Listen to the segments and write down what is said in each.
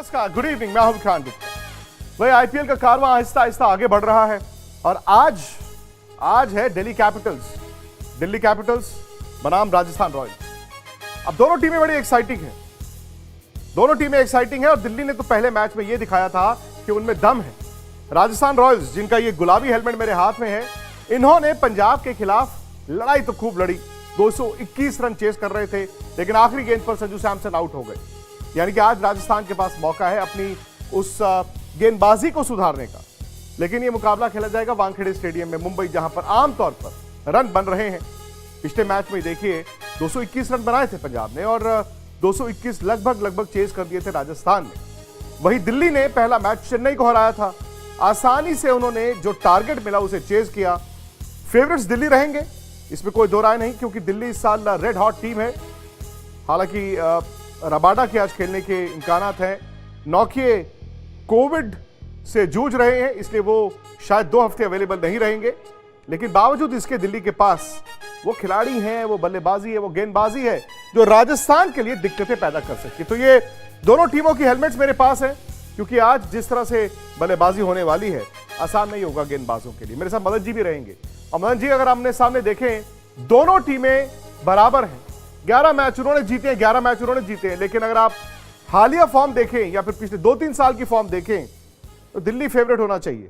नमस्कार, good evening. मैं हूं खान गुप्ता। वही आईपीएल का कारवां आहिस्ता आहिस्ता आगे बढ़ रहा है और आज है दिल्ली कैपिटल्स बनाम राजस्थान रॉयल्स। अब दोनों टीमें बड़ी एक्साइटिंग हैं और दिल्ली ने तो पहले मैच में यह दिखाया था कि उनमें दम है। राजस्थान रॉयल्स, जिनका ये गुलाबी हेलमेट मेरे हाथ में है, इन्होंने पंजाब के खिलाफ लड़ाई तो खूब लड़ी। 221 रन चेस कर रहे थे, लेकिन आखिरी गेंद पर संजू सैमसन आउट हो गए। यानी कि आज राजस्थान के पास मौका है अपनी उस गेंदबाजी को सुधारने का। लेकिन यह मुकाबला खेला जाएगा वानखेड़े स्टेडियम में, मुंबई, जहां पर आमतौर पर रन बन रहे हैं। पिछले मैच में देखिए 221 रन बनाए थे पंजाब ने और 221 लगभग चेस कर दिए थे राजस्थान ने। वही दिल्ली ने पहला मैच चेन्नई को हराया था। आसानी से उन्होंने जो टारगेट मिला उसे चेस किया। फेवरेट्स दिल्ली रहेंगे, इसमें कोई दो राय नहीं, क्योंकि दिल्ली इस साल रेड हॉट टीम है। हालांकि रबाडा के आज खेलने के इम्कानात हैं। नौखिए कोविड से जूझ रहे हैं, इसलिए वो शायद 2 हफ्ते अवेलेबल नहीं रहेंगे। लेकिन बावजूद इसके दिल्ली के पास वो खिलाड़ी हैं, वो बल्लेबाजी है, वो गेंदबाजी है जो राजस्थान के लिए दिक्कतें पैदा कर सकती है। तो ये दोनों टीमों की हेलमेट्स मेरे पास है, क्योंकि आज जिस तरह से बल्लेबाजी होने वाली है, आसान नहीं होगा गेंदबाजों के लिए। मेरे साथ मदन जी भी रहेंगे। और मदन जी, अगर आमने सामने देखें, दोनों टीमें बराबर हैं। 11 मैच उन्होंने जीते हैं, लेकिन अगर आप हालिया फॉर्म देखें या फिर पिछले 2-3 साल की फॉर्म देखें तो दिल्ली फेवरेट होना चाहिए।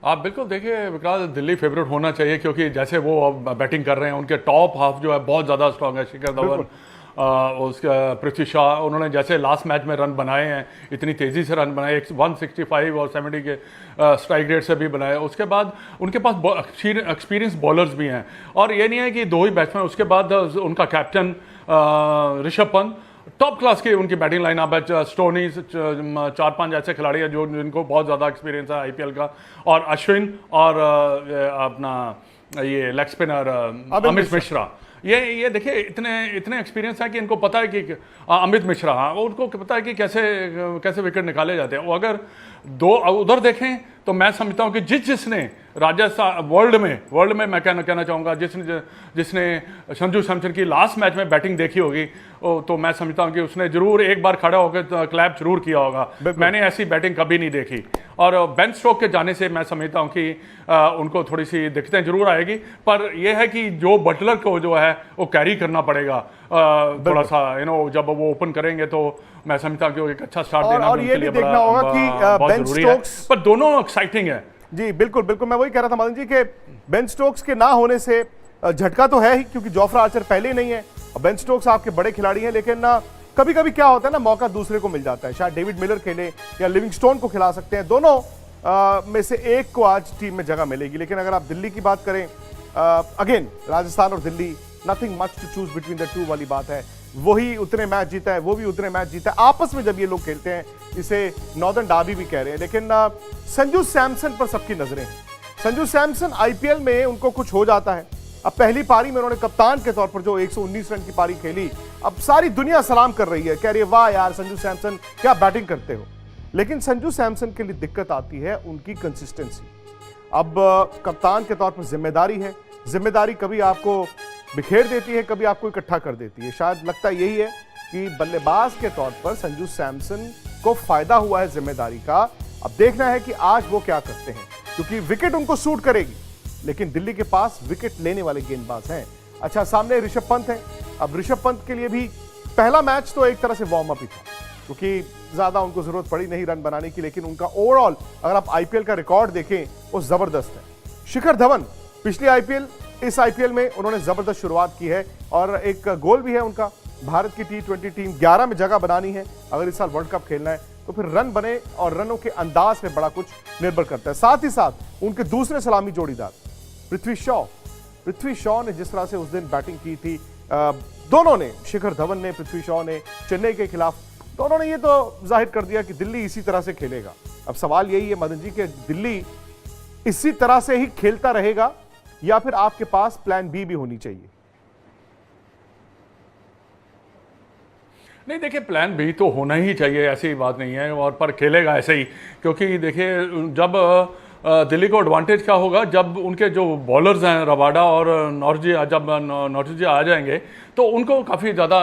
आप बिल्कुल देखिए विक्रांत, दिल्ली फेवरेट होना चाहिए, क्योंकि जैसे वो बैटिंग कर रहे हैं, उनके टॉप हाफ जो है बहुत ज़्यादा स्ट्रांग है। शिखर धवन, उसका पृथ्वी शाह, उन्होंने जैसे लास्ट मैच में रन बनाए हैं, इतनी तेज़ी से रन बनाए, 165 और 70 के स्ट्राइक रेट से भी बनाए। उसके बाद उनके पास एक्सपीरियंस बॉलर्स भी हैं। और ये नहीं है कि 2 ही बैट्समैन, उसके बाद उनका captain Rishabh Pant, top class की उनकी बैटिंग लाइनअप है। स्टोनी, 4-5 ऐसे खिलाड़ी हैं जिनको बहुत ज़्यादा एक्सपीरियंस है आईपीएल का। और अश्विन और अपना ये लेग स्पिनर अमित मिश्रा, ये देखिए इतने एक्सपीरियंस है कि इनको पता है कि अमित मिश्रा, हाँ, उनको पता है कि कैसे विकेट निकाले जाते हैं। वो अगर उधर देखें तो मैं समझता हूं कि जिसने राजस्थान वर्ल्ड में मैं कहना चाहूँगा, जिसने संजू सैमसन की लास्ट मैच में बैटिंग देखी होगी, तो मैं समझता हूं कि उसने जरूर एक बार खड़ा होकर क्लैप जरूर किया होगा। मैंने ऐसी बैटिंग कभी नहीं देखी। और बेन स्टोक्स के जाने से मैं समझता हूं कि उनको थोड़ी सी दिक्कतें जरूर आएगी, पर यह है कि जो बटलर को जो है वो कैरी करना पड़ेगा थोड़ा सा, जब वो ओपन करेंगे तो मैं समझता हूं कि एक अच्छा स्टार्ट देना और ये भी देखना होगा कि बेन स्टोक्स, पर दोनों एक्साइटिंग है। जी बिल्कुल, मैं वही कह रहा था मदन जी कि बेन स्टोक्स के ना होने से झटका तो है ही, क्योंकि जोफ्रा आर्चर पहले ही नहीं है और बेन स्टोक्स आपके बड़े खिलाड़ी हैं। लेकिन कभी कभी क्या होता है ना, मौका दूसरे को मिल जाता है। शायद डेविड मिलर खेले या लिविंगस्टोन को खिला सकते हैं, दोनों में से एक को आज टीम में जगह मिलेगी। लेकिन अगर आप दिल्ली की बात करें, अगेन राजस्थान और Delhi, nothing much to choose between the two वाली बात है। वही उतने मैच जीता है, वो भी उतने मैच जीता है। आपस में जब ये लोग खेलते हैं, इसे नॉर्दर्न डार्बी भी कह रहे हैं। लेकिन संजू सैमसन पर सबकी नजरें हैं। संजू सैमसन आईपीएल में उनको कुछ हो जाता है। अब पहली पारी में उन्होंने कप्तान के तौर पर जो 119 रन की पारी खेली, अब सारी दुनिया सलाम कर रही है, कह रही है वाह यार संजू सैमसन क्या बैटिंग करते हो। लेकिन संजू सैमसन के लिए दिक्कत आती है उनकी कंसिस्टेंसी। अब कप्तान के तौर पर जिम्मेदारी है, जिम्मेदारी कभी आपको बिखेर देती है, कभी आपको इकट्ठा कर देती है। शायद लगता यही है कि बल्लेबाज के तौर पर संजू सैमसन को फायदा हुआ है जिम्मेदारी का। अब देखना है कि आज वो क्या करते हैं, क्योंकि विकेट उनको सूट करेगी, लेकिन दिल्ली के पास विकेट लेने वाले गेंदबाज हैं। अच्छा, सामने ऋषभ पंत हैं। अब ऋषभ पंत के लिए भी पहला मैच तो एक तरह से वार्म अप ही था, क्योंकि ज्यादा उनको जरूरत पड़ी नहीं रन बनाने की। लेकिन उनका ओवरऑल अगर आप आईपीएल का रिकॉर्ड देखें वो जबरदस्त है। शिखर धवन पिछली आईपीएल, इस आईपीएल में उन्होंने जबरदस्त शुरुआत की है और एक गोल भी है उनका। भारत की T20 टीम 11 में जगह बनानी है अगर इस साल वर्ल्ड कप खेलना है, तो फिर रन बने और रनों के अंदाज पे बड़ा कुछ निर्भर करता है। साथ ही साथ उनके दूसरे सलामी जोड़ीदार पृथ्वी शॉ ने जिस तरह से उस दिन बैटिंग की थी, दोनों ने, शिखर धवन ने, पृथ्वी शॉ ने, चेन्नई के खिलाफ, दोनों ने ये तो जाहिर कर दिया कि दिल्ली इसी तरह से खेलेगा। अब सवाल यही है मदन जी कि दिल्ली इसी तरह से ही खेलता रहेगा या फिर आपके पास प्लान बी भी होनी चाहिए? नहीं, देखिए प्लान बी तो होना ही चाहिए, ऐसी बात नहीं है, और पर खेलेगा ऐसे ही, क्योंकि देखिए जब दिल्ली को एडवांटेज क्या होगा, जब उनके जो बॉलर्स हैं रबाडा और नॉर्जी, जब नॉर्जी आ जाएंगे तो उनको काफ़ी ज़्यादा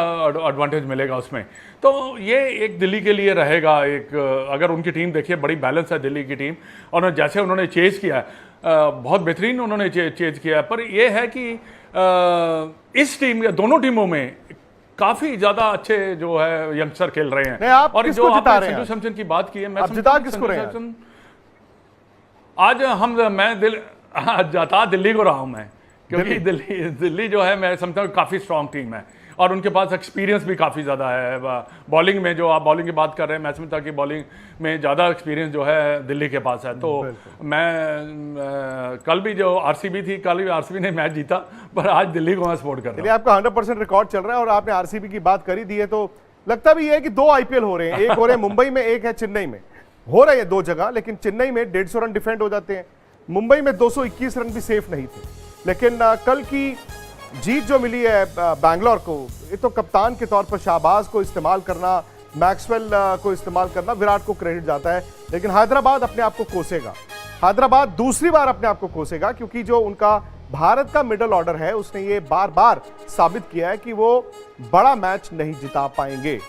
एडवांटेज मिलेगा उसमें। तो ये एक दिल्ली के लिए रहेगा एक, अगर उनकी टीम देखिए बड़ी बैलेंस है दिल्ली की टीम, और जैसे उन्होंने चेज किया है बहुत बेहतरीन उन्होंने चेज किया है। पर ये है कि इस टीम या दोनों टीमों में काफी ज्यादा अच्छे जो है यंगस्टर खेल रहे हैं। आप और किसको जो जिता आपने रहे हैं? संजू सैमसन की बात की है, मैं आप जिता किसको रहे हैं? आज मैं जाता दिल्ली को रहा हूं मैं, क्योंकि दिल्ली जो है मैं समझता हूँ काफी स्ट्रांग टीम है और उनके पास एक्सपीरियंस भी काफ़ी ज़्यादा है। बॉलिंग में जो आप बॉलिंग की बात कर रहे हैं, मैं समझता कि बॉलिंग में ज़्यादा एक्सपीरियंस जो है दिल्ली के पास है। तो मैं कल भी जो आरसीबी थी, कल भी आरसीबी ने मैच जीता, पर आज दिल्ली को मैं सपोर्ट कर रहा हूँ। आपका 100% रिकॉर्ड चल रहा है और आपने आरसीबी की बात करी दी है, तो लगता भी है कि 2 आईपीएल हो रहे हैं, एक हो रहे हैं मुंबई में, एक है चेन्नई में। हो रहे हैं 2 जगह, लेकिन चेन्नई में 150 रन डिफेंड हो जाते हैं, मुंबई में 221 रन भी सेफ नहीं थे। लेकिन कल की जीत जो मिली है बैंगलोर को, ये तो कप्तान के तौर पर शाहबाज को इस्तेमाल करना, मैक्सवेल को इस्तेमाल करना, विराट को क्रेडिट जाता है। लेकिन हैदराबाद अपने आप को कोसेगा, हैदराबाद दूसरी बार अपने आप को कोसेगा, क्योंकि जो उनका भारत का मिडिल ऑर्डर है उसने ये बार बार साबित किया है कि वो बड़ा मैच नहीं जिता पाएंगे।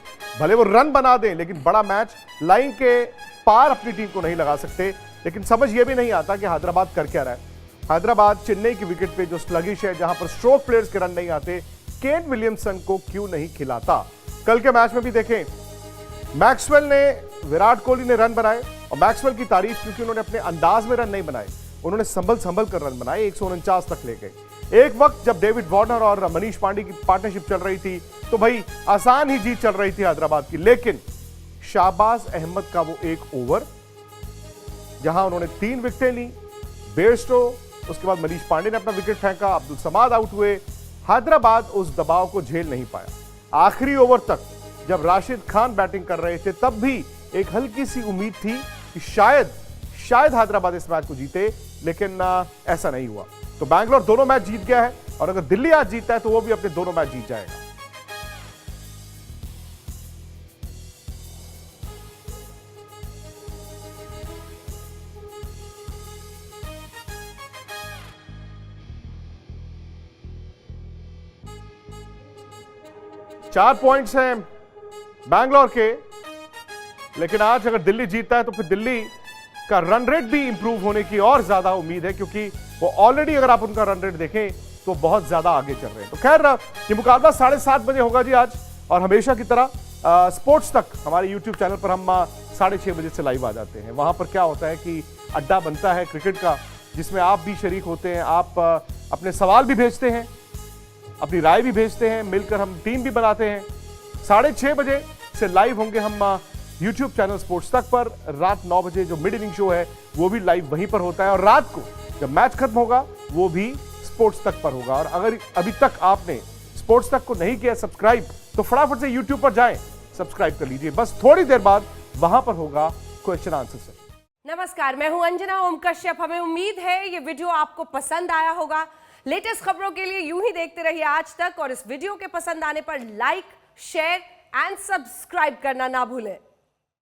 भले वो रन बना दें, लेकिन बड़ा मैच लाइन के पार अपनी टीम को नहीं लगा सकते। लेकिन समझ ये भी नहीं आता कि हैदराबाद कर क्या रहा है। हैदराबाद चेन्नई की विकेट पे जो स्लगिश है, जहां पर स्ट्रोक प्लेयर्स के रन नहीं आते, केन विलियमसन को क्यों नहीं खिलाता। कल के मैच में भी देखें, मैक्सवेल ने, विराट कोहली ने रन बनाए, और मैक्सवेल की तारीफ क्योंकि उन्होंने अपने अंदाज में रन नहीं बनाए, उन्होंने संभल कर रन बनाए, 149 तक ले गए। एक वक्त जब डेविड वार्नर और मनीष पांडे की पार्टनरशिप चल रही थी तो भाई आसान ही जीत चल रही थी हैदराबाद की। लेकिन शाहबाज अहमद का वो एक ओवर जहां उन्होंने 3 विकेटें ली, बेयरस्टो, उसके बाद मनीष पांडे ने अपना विकेट फेंका, अब्दुल समाद आउट हुए, हैदराबाद उस दबाव को झेल नहीं पाया। आखिरी ओवर तक जब राशिद खान बैटिंग कर रहे थे, तब भी एक हल्की सी उम्मीद थी कि शायद हैदराबाद इस मैच को जीते, लेकिन ऐसा नहीं हुआ। तो बैंगलोर दोनों मैच जीत गया है, और अगर दिल्ली आज जीतता है तो वो भी अपने दोनों मैच जीत जाएगा। चार पॉइंट्स हैं बैंगलोर के, लेकिन आज अगर दिल्ली जीतता है तो फिर दिल्ली का रन रेट भी इंप्रूव होने की और ज्यादा उम्मीद है, क्योंकि वो ऑलरेडी, अगर आप उनका रन रेट देखें तो बहुत ज्यादा आगे चल रहे हैं। तो खैर, ये मुकाबला 7:30 बजे होगा जी आज, और हमेशा की तरह स्पोर्ट्स तक हमारे YouTube चैनल पर हम 6:30 बजे से लाइव आ जाते हैं। वहां पर क्या होता है कि अड्डा बनता है क्रिकेट का, जिसमें आप भी शरीक होते हैं, आप अपने सवाल भी भेजते हैं, अपनी राय भी भेजते हैं, मिलकर हम टीम भी बनाते हैं। 6:30 बजे से लाइव होंगे हम YouTube चैनल स्पोर्ट्स तक पर। रात 9 बजे जो मिड इनिंग शो है वो भी लाइव वहीं पर होता है, और रात को जब मैच खत्म होगा वो भी स्पोर्ट्स तक पर होगा। और अगर अभी तक आपने स्पोर्ट्स तक को नहीं किया सब्सक्राइब, तो फटाफट से YouTube पर जाएं, सब्सक्राइब कर लीजिए। बस थोड़ी देर बाद वहां पर होगा क्वेश्चन आंसर सेशन। नमस्कार, मैं हूं अंजना ओम कश्यप। हमें उम्मीद है ये वीडियो आपको पसंद आया होगा। लेटेस्ट खबरों के लिए यूं ही देखते रहिए आज तक, और इस वीडियो के पसंद आने पर लाइक, शेयर एंड सब्सक्राइब करना ना भूलें।